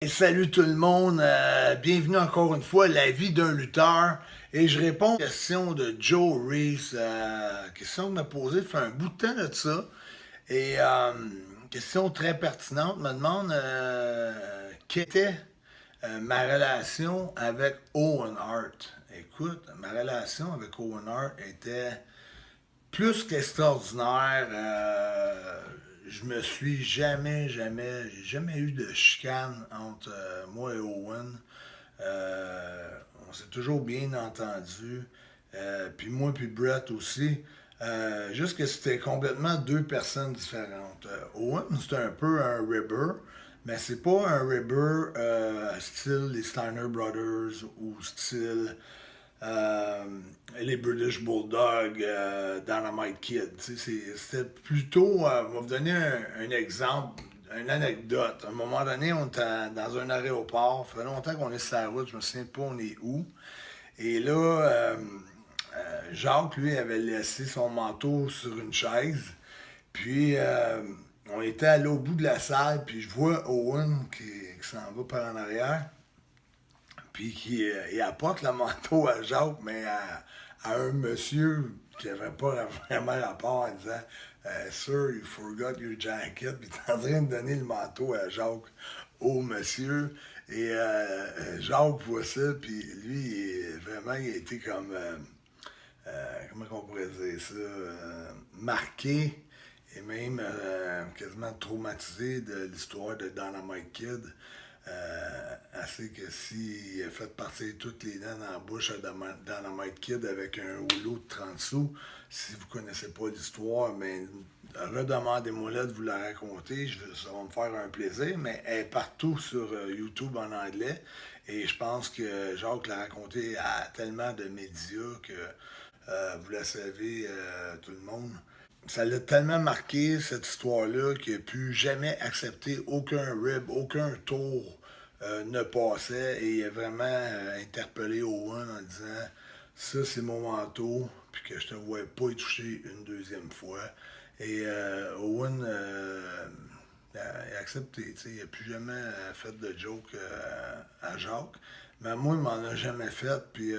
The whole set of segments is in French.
Et salut tout le monde, bienvenue encore une fois à la vie d'un lutteur. Et je réponds à la question de Joe Reese, question que m'a posée, ça fait un bout de temps de ça. Et question très pertinente, me demande quelle était ma relation avec Owen Hart. Écoute, ma relation avec Owen Hart était plus qu'extraordinaire. Je me suis j'ai jamais eu de chicane entre moi et Owen. Euh, on s'est toujours bien entendu. Puis moi puis Brett aussi. Juste que c'était complètement deux personnes différentes. Owen, c'est un peu un ribber, mais c'est pas un ribber style les Steiner Brothers ou style euh, les British Bulldogs, Dynamite Kid. C'était plutôt. Je vais vous donner un exemple, une anecdote. À un moment donné, on était dans un aéroport. Ça fait longtemps qu'on est sur la route. Je me souviens pas on est où. Et là, Jacques, lui, avait laissé son manteau sur une chaise. Puis, on était allé au bout de la salle. Puis, je vois Owen qui s'en va par en arrière puis il apporte le manteau à Jacques, mais à un monsieur qui n'avait pas vraiment rapport en disant Sir, you forgot your jacket. Puis il est en train de donner le manteau à Jacques au monsieur. Et Jacques voit ça, puis lui, vraiment, il a été comme, comment on pourrait dire ça, marqué et même quasiment traumatisé de l'histoire de Dynamite Kid. Assez que s'il a fait partir toutes les dents dans la bouche à Dynamite Kid avec un rouleau de 30 sous, si vous connaissez pas l'histoire, mais redemandez-moi-la de vous la raconter, ça va me faire un plaisir, mais elle est partout sur YouTube en anglais, et je pense que Jacques l'a raconté à tellement de médias que vous la savez, tout le monde. Ça l'a tellement marqué, cette histoire-là, qu'il n'a pu jamais accepter aucun rib, aucun tour ne passait. Et il a vraiment interpellé Owen en disant ça, c'est mon manteau, puis que je te vois pas y toucher une deuxième fois. Et Owen a accepté. Il n'a plus jamais fait de joke à Jacques. Mais moi, il m'en a jamais fait. Puis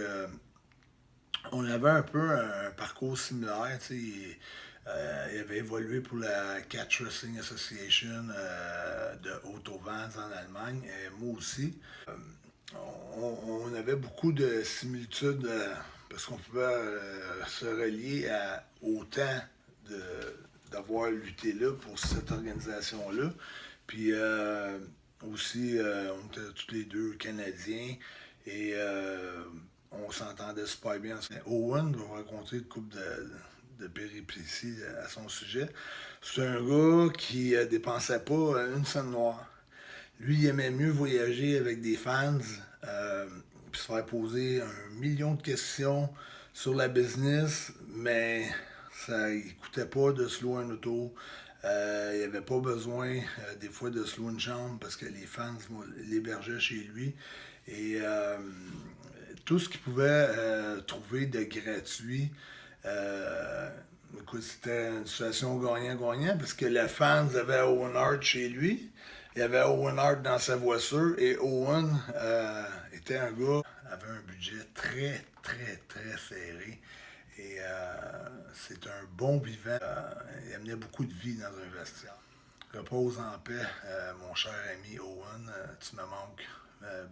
on avait un peu un parcours similaire. Il avait évolué pour la Catch Wrestling Association de Otto Vance en Allemagne, et moi aussi. On avait beaucoup de similitudes parce qu'on pouvait se relier au temps d'avoir lutté là pour cette organisation-là. Puis aussi, on était tous les deux Canadiens et on s'entendait super bien. Owen va raconter une couple de péripéties à son sujet. C'est un gars qui dépensait pas une scène noire. Lui, il aimait mieux voyager avec des fans, puis se faire poser 1 million de questions sur la business, mais ça ne coûtait pas de se louer un auto. Il n'y avait pas besoin des fois de se louer une chambre parce que les fans l'hébergeaient chez lui. Et tout ce qu'il pouvait trouver de gratuit, euh, écoute, c'était une situation gagnant-gagnant parce que les fans avaient Owen Hart chez lui. Il y avait Owen Hart dans sa voiture et Owen était un gars avait un budget très, très, très serré. Et c'est un bon vivant. Il amenait beaucoup de vie dans un vestiaire. Repose en paix, mon cher ami Owen. Tu me manques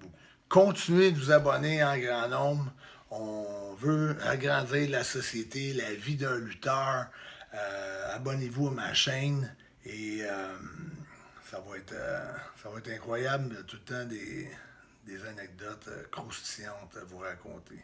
beaucoup. Continuez de vous abonner en grand nombre. On veut agrandir la société, la vie d'un lutteur. Abonnez-vous à ma chaîne et ça va être incroyable. Tout le temps des anecdotes croustillantes à vous raconter.